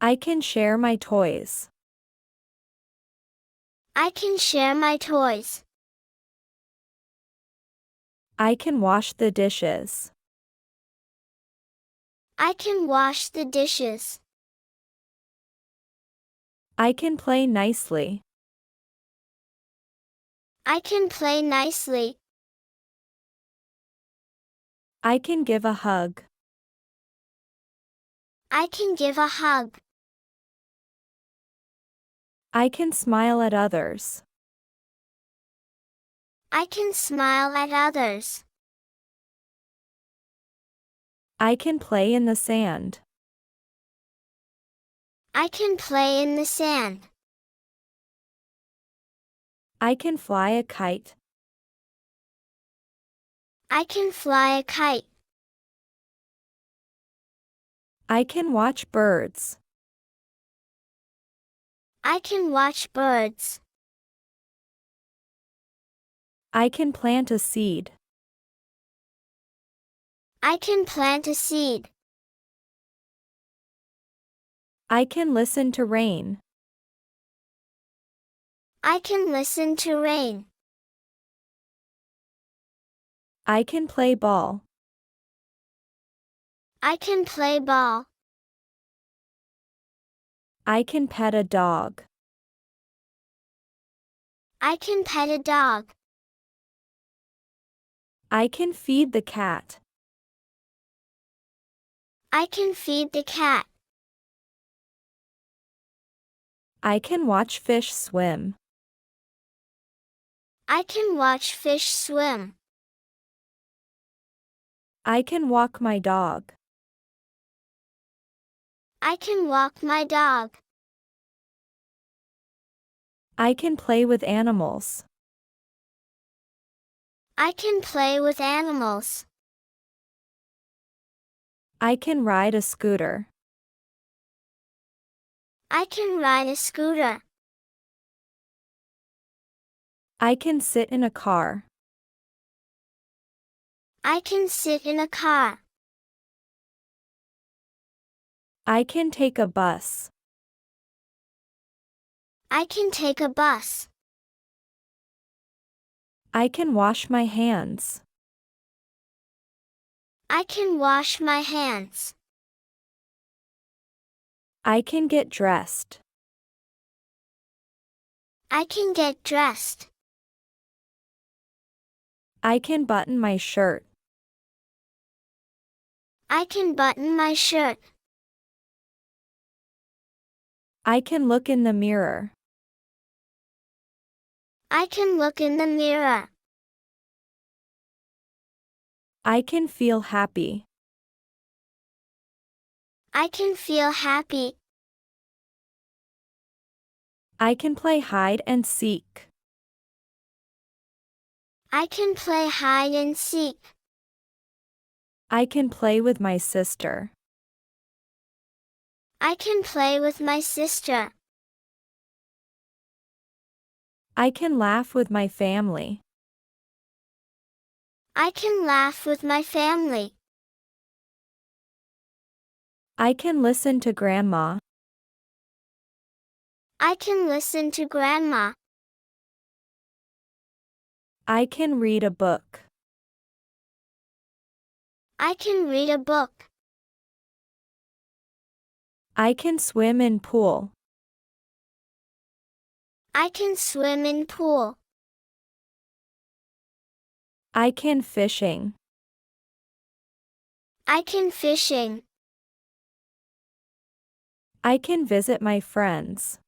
I can share my toys. I can share my toys. I can wash the dishes. I can wash the dishes. I can play nicely. I can play nicely. I can give a hug. I can give a hug. I can smile at others. I can smile at others. I can play in the sand. I can play in the sand. I can fly a kite. I can fly a kite. I can watch birds. I can watch birds. I can plant a seed. I can plant a seed. I can listen to rain. I can listen to rain. I can play ball. I can play ball. I can pet a dog. I can pet a dog. I can feed the cat. I can feed the cat. I can watch fish swim. I can watch fish swim. I can walk my dog. I can walk my dog. I can play with animals. I can play with animals. I can ride a scooter. I can ride a scooter. I can sit in a car. I can sit in a car. I can take a bus. I can take a bus. I can wash my hands. I can wash my hands. I can get dressed. I can get dressed. I can button my shirt. I can button my shirt. I can look in the mirror. I can look in the mirror. I can feel happy. I can feel happy. I can play hide and seek. I can play hide and seek. I can play with my sister. I can play with my sister. I can laugh with my family. I can laugh with my family. I can listen to Grandma. I can listen to Grandma. I can read a book. I can read a book. I can swim in pool. I can swim in pool. I can fishing. I can fishing. I can visit my friends.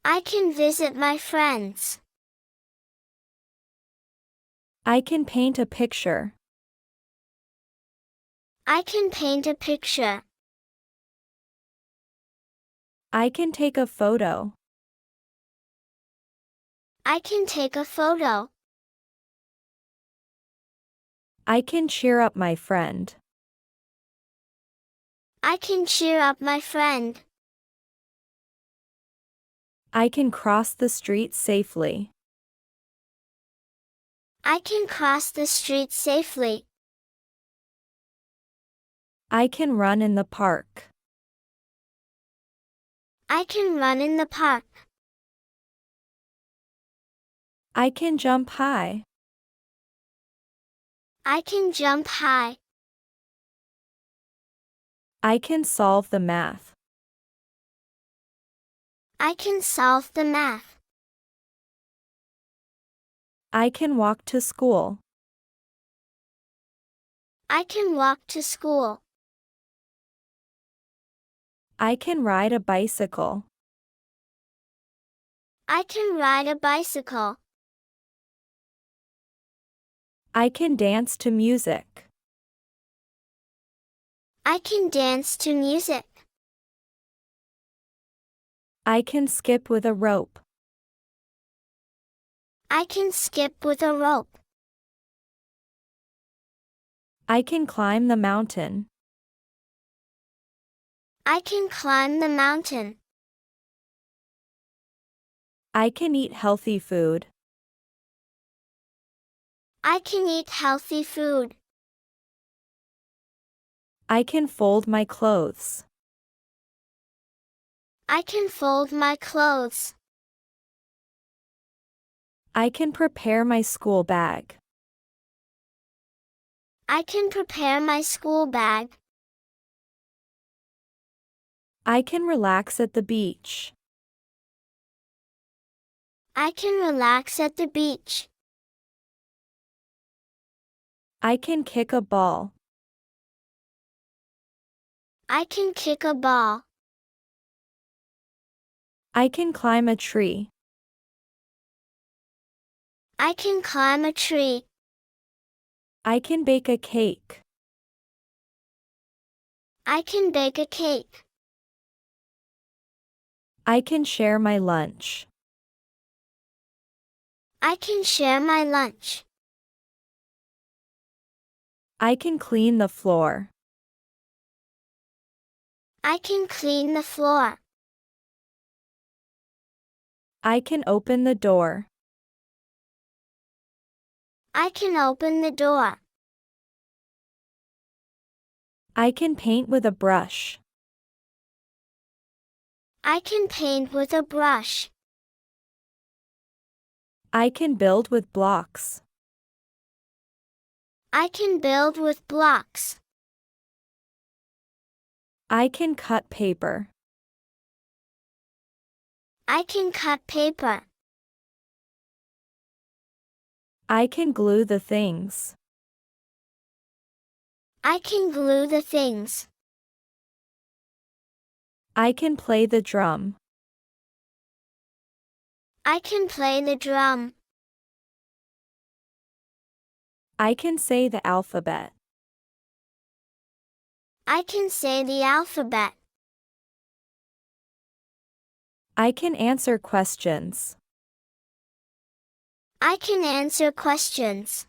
I can visit my friends. I can paint a picture. I can paint a picture. I can take a photo. I can take a photo. I can cheer up my friend. I can cheer up my friend. I can cross the street safely. I can cross the street safely. I can run in the park. I can run in the park. I can jump high. I can jump high. I can solve the math. I can solve the math. I can walk to school. I can walk to school. I can ride a bicycle. I can ride a bicycle. I can dance to music. I can dance to music. I can skip with a rope. I can skip with a rope. I can climb the mountain. I can climb the mountain. I can eat healthy food. I can eat healthy food. I can fold my clothes. I can fold my clothes. I can prepare my school bag. I can prepare my school bag. I can relax at the beach. I can relax at the beach. I can kick a ball. I can kick a ball. I can climb a tree. I can climb a tree. I can bake a cake. I can bake a cake. I can share my lunch. I can share my lunch. I can clean the floor. I can clean the floor. I can open the door. I can open the door. I can paint with a brush. I can paint with a brush. I can build with blocks. I can build with blocks. I can cut paper. I can cut paper. I can glue the things. I can glue the things. I can play the drum. I can play the drum. I can say the alphabet. I can say the alphabet. I can answer questions. I can answer questions.